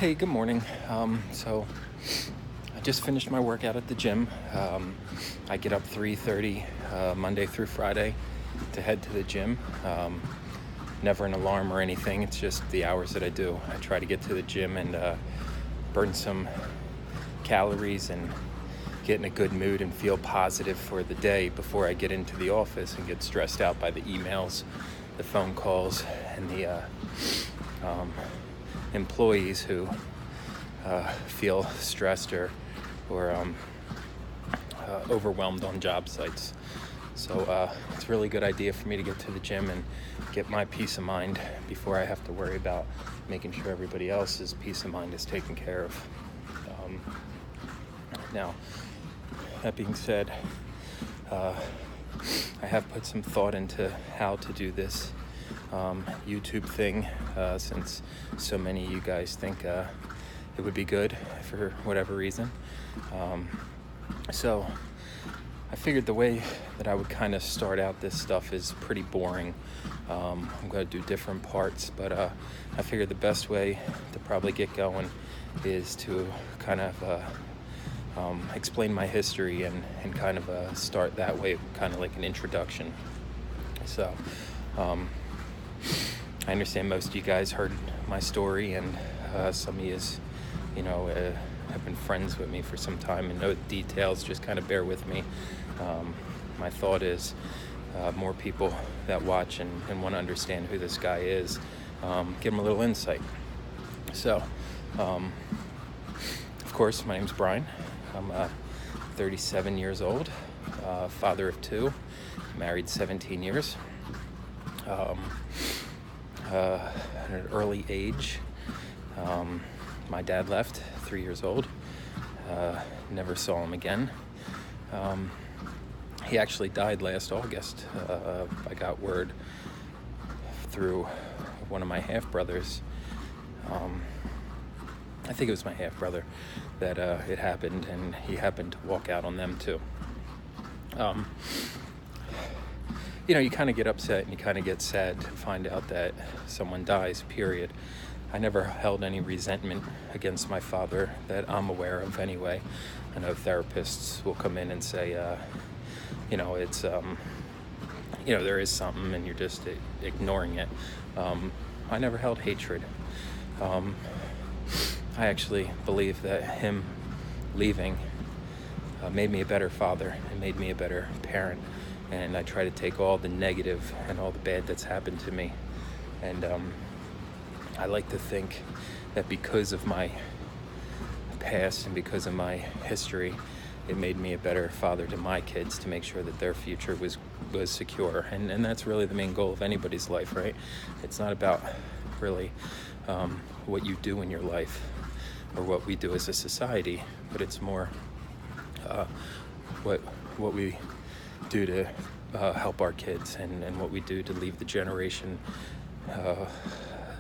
Hey, good morning. So I just finished my workout at the gym. I get up 3:30 Monday through Friday to head to the gym. Never an alarm or anything. It's just the hours that I do. I try to get to the gym and burn some calories and get in a good mood and feel positive for the day before I get into the office and get stressed out by the emails, the phone calls, and the employees who feel stressed or overwhelmed on job sites. So it's a really good idea for me to get to the gym and get my peace of mind before I have to worry about making sure everybody else's peace of mind is taken care of. Now, that being said, I have put some thought into how to do this YouTube thing, since so many of you guys think it would be good for whatever reason. So I figured the way that I would kind of start out this stuff is pretty boring. I'm going to do different parts, but I figured the best way to probably get going is to kind of explain my history and kind of start that way, kind of like an introduction. So I understand most of you guys heard my story, and some of you, have been friends with me for some time and know the details. Just kind of bear with me. My thought is more people that watch and want to understand who this guy is, give them a little insight. So, of course, my name's Brian. I'm 37 years old, father of two, married 17 years. At an early age, my dad left, 3 years old. Never saw him again. He actually died last August. I got word through one of my half-brothers. I think it was my half-brother that it happened, and he happened to walk out on them too. You kind of get upset and you kind of get sad to find out that someone dies, period. I never held any resentment against my father that I'm aware of anyway. I know therapists will come in and say, it's, there is something and you're just ignoring it. I never held hatred. I actually believe that him leaving made me a better father and made me a better parent. And I try to take all the negative and all the bad that's happened to me. And I like to think that because of my past and because of my history, it made me a better father to my kids, to make sure that their future was secure. And that's really the main goal of anybody's life, right? It's not about really what you do in your life or what we do as a society, but it's more what we do to help our kids and what we do to leave the generation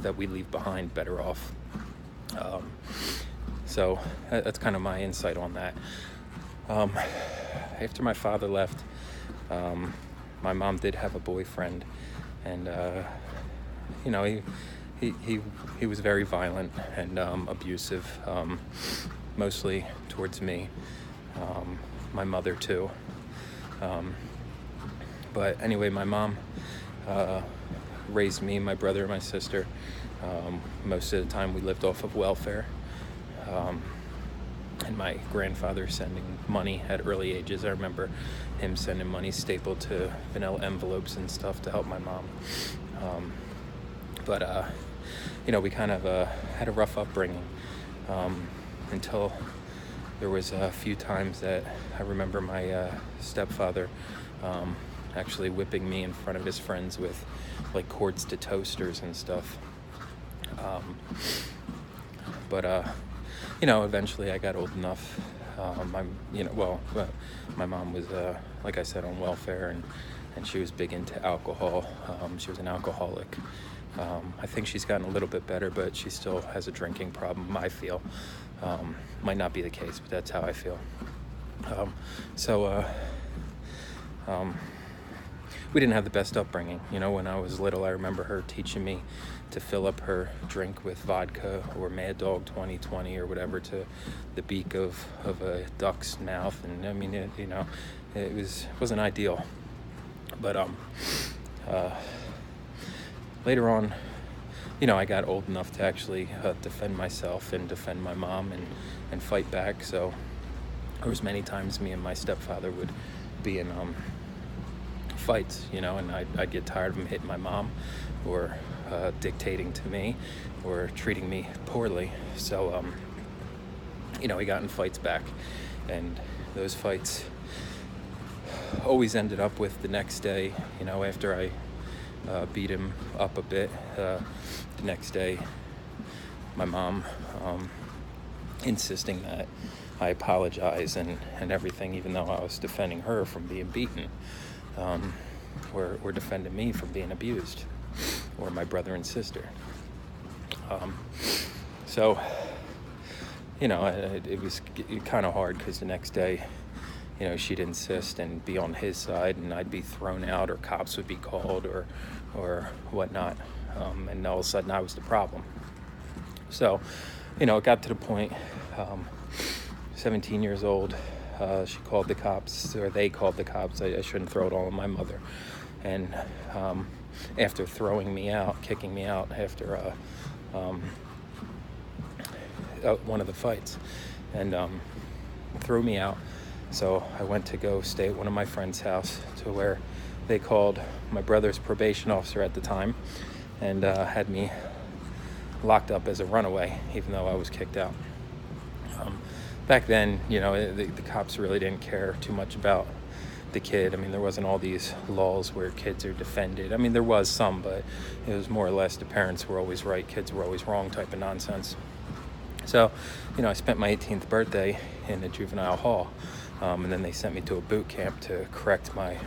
that we leave behind better off. So that's kind of my insight on that. After my father left, my mom did have a boyfriend, and he was very violent and abusive, mostly towards me, my mother too. But anyway, my mom raised me, my brother, and my sister. Most of the time we lived off of welfare. And my grandfather sending money at early ages. I remember him sending money stapled to vanilla envelopes and stuff to help my mom. But we kind of had a rough upbringing until there was a few times that I remember my stepfather actually whipping me in front of his friends with like cords to toasters and stuff. But eventually I got old enough. My mom was, like I said, on welfare, and she was big into alcohol. She was an alcoholic. I think she's gotten a little bit better, but she still has a drinking problem, I feel. Might not be the case, but that's how I feel. we didn't have the best upbringing. You know, when I was little, I remember her teaching me to fill up her drink with vodka or Mad Dog 2020 or whatever to the beak of a duck's mouth. And I mean, it wasn't ideal. But later on, I got old enough to actually defend myself and defend my mom and fight back. So there was many times me and my stepfather would be in fights, and I'd get tired of him hitting my mom or dictating to me or treating me poorly. So, we got in fights back, and those fights always ended up with the next day, after I beat him up a bit, the next day, my mom insisting that I apologize and everything, even though I was defending her from being beaten, or defending me from being abused, or my brother and sister. So, it was kind of hard because the next day, she'd insist and be on his side, and I'd be thrown out, or cops would be called, or whatnot, and all of a sudden I was the problem. So, it got to the point, 17 years old, she called the cops, or they called the cops. I shouldn't throw it all on my mother. And after throwing me out, kicking me out after one of the fights, and threw me out. So I went to go stay at one of my friend's house, to where they called my brother's probation officer at the time, and had me locked up as a runaway, even though I was kicked out. Back then, the cops really didn't care too much about the kid. I mean, there wasn't all these laws where kids are defended. I mean, there was some, but it was more or less the parents were always right, kids were always wrong type of nonsense. So, I spent my 18th birthday in a juvenile hall, and then they sent me to a boot camp to correct my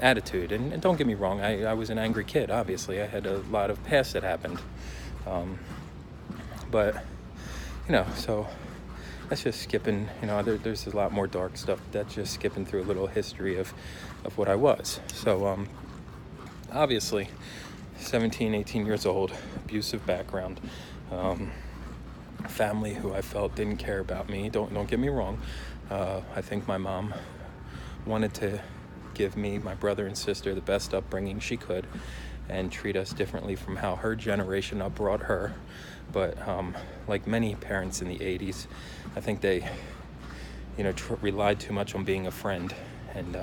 attitude. And don't get me wrong, I was an angry kid, obviously. I had a lot of past that happened. But, so that's just skipping, there's a lot more dark stuff. That's just skipping through a little history of what I was. So, obviously, 17, 18 years old, abusive background, family who I felt didn't care about me. Don't get me wrong. I think my mom wanted to give me, my brother and sister, the best upbringing she could, and treat us differently from how her generation upbrought her. But like many parents in the 80s, I think they, relied too much on being a friend and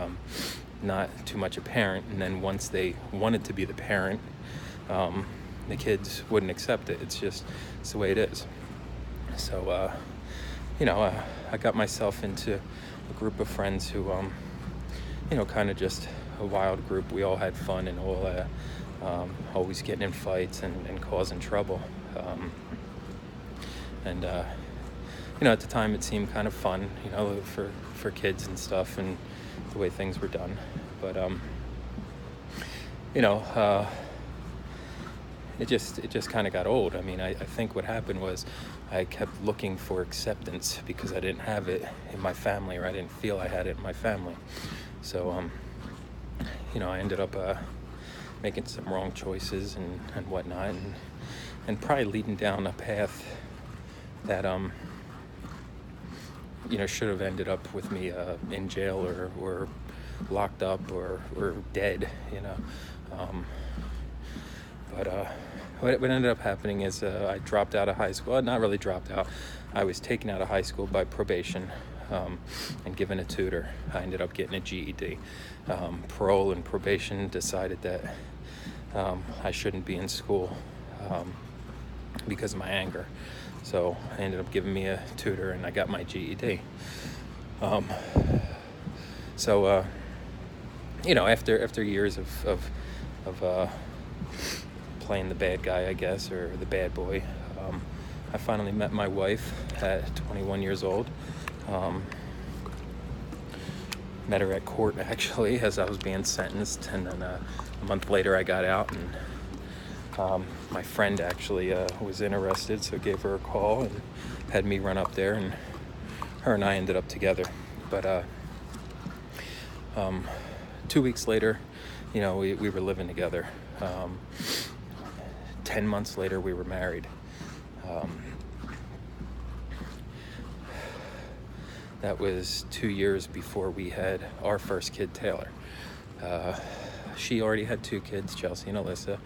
not too much a parent. And then once they wanted to be the parent, the kids wouldn't accept it. It's the way it is. So, I got myself into a group of friends who, kind of just a wild group. We all had fun and all always getting in fights and causing trouble. At the time it seemed kind of fun, for kids and stuff, and the way things were done. But, it just kind of got old. I mean, I think what happened was I kept looking for acceptance because I didn't have it in my family, or I didn't feel I had it in my family. So, I ended up making some wrong choices and whatnot, and probably leading down a path that should have ended up with me in jail or locked up or dead. But what ended up happening is I dropped out of high school. Not really dropped out. I was taken out of high school by probation and given a tutor. I ended up getting a GED. Parole and probation decided that I shouldn't be in school because of my anger. So I ended up giving me a tutor, and I got my GED. After years of playing the bad guy, I guess, or the bad boy, I finally met my wife at 21 years old. Met her at court, actually, as I was being sentenced, and then a month later I got out, and my friend actually was interested, so gave her a call and had me run up there, and her and I ended up together. But 2 weeks later, we were living together. 10 months later, we were married. That was 2 years before we had our first kid, Taylor. She already had 2 kids, Chelsea and Alyssa.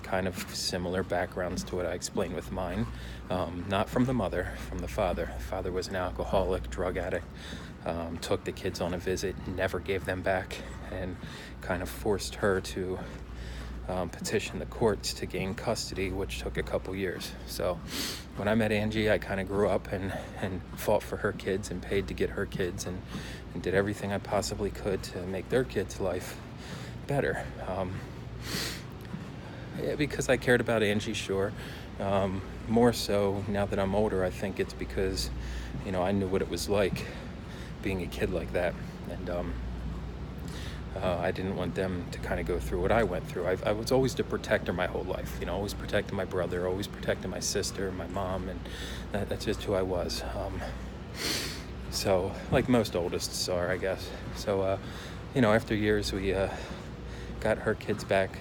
Kind of similar backgrounds to what I explained with mine. Not from the mother, from the father. The father was an alcoholic, drug addict, took the kids on a visit, never gave them back, and kind of forced her to petition the courts to gain custody, which took a couple years. So when I met Angie, I kind of grew up and fought for her kids and paid to get her kids and did everything I possibly could to make their kids' life better. Because I cared about Angie, sure. More so now that I'm older, I think it's because, I knew what it was like being a kid like that. And I didn't want them to kind of go through what I went through. I was always the protector my whole life, always protecting my brother, always protecting my sister, my mom, and that's just who I was. So, like most oldest are, I guess. So, after years, we got her kids back.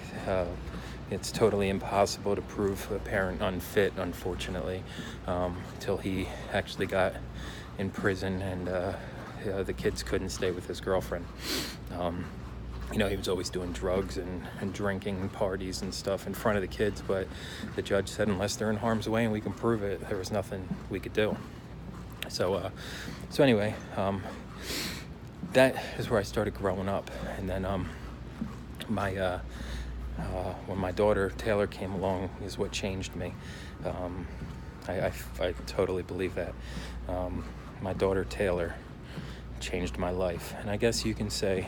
It's totally impossible to prove a parent unfit, unfortunately, until he actually got in prison and the kids couldn't stay with his girlfriend. He was always doing drugs and drinking and parties and stuff in front of the kids, but the judge said unless they're in harm's way and we can prove it, there was nothing we could do. So anyway, that is where I started growing up. And then when my daughter Taylor came along is what changed me. I totally believe that. My daughter Taylor changed my life, and I guess you can say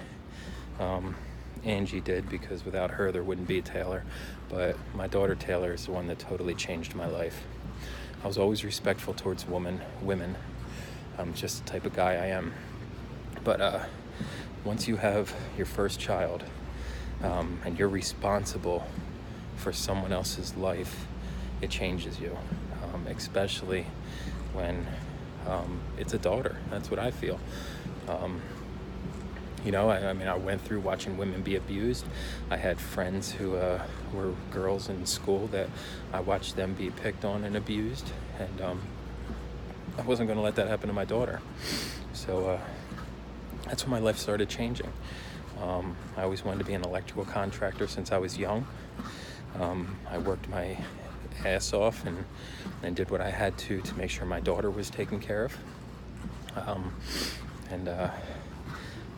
Angie did, because without her there wouldn't be Taylor, but my daughter Taylor is the one that totally changed my life. I was always respectful towards women. I'm just the type of guy I am. But once you have your first child, and you're responsible for someone else's life, it changes you, especially when it's a daughter. That's what I feel. I went through watching women be abused. I had friends who were girls in school that I watched them be picked on and abused, and I wasn't going to let that happen to my daughter. So that's when my life started changing. I always wanted to be an electrical contractor since I was young. I worked my ass off and did what I had to make sure my daughter was taken care of.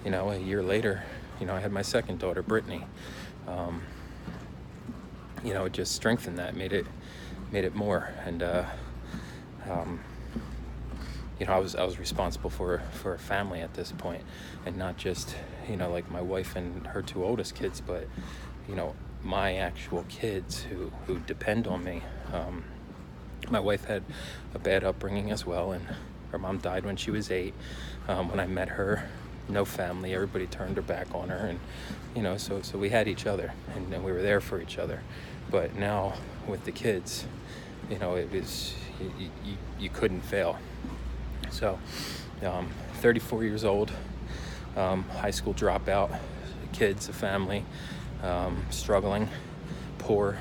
A year later, I had my second daughter, Brittany. It just strengthened that, made it more. And I was responsible for a family at this point, and not just like my wife and her 2 oldest kids, but my actual kids who depend on me. My wife had a bad upbringing as well, and her mom died when she was 8. When I met her, no family, everybody turned their back on her, and so we had each other, and we were there for each other. But now with the kids, it was you couldn't fail. So 34 years old, high school dropout, kids, a family, struggling, poor.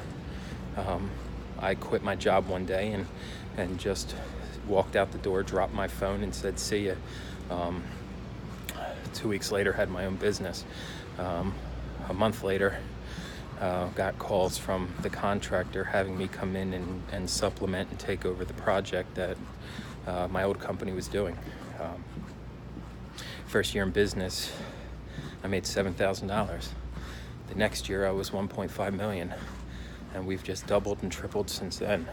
I quit my job one day and just walked out the door, dropped my phone and said, see ya. 2 weeks later, had my own business. A month later, got calls from the contractor having me come in and supplement and take over the project that my old company was doing. First year in business, I made $7,000. The next year I was 1.5 million, and we've just doubled and tripled since then.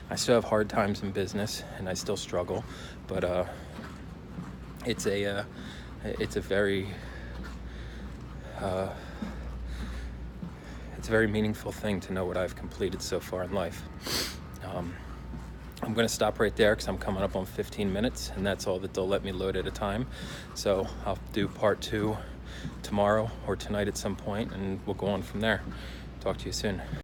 I still have hard times in business, and I still struggle, but it's a very meaningful thing to know what I've completed so far in life. I'm going to stop right there because I'm coming up on 15 minutes, and that's all that they'll let me load at a time. So I'll do part 2 tomorrow or tonight at some point, and we'll go on from there. Talk to you soon.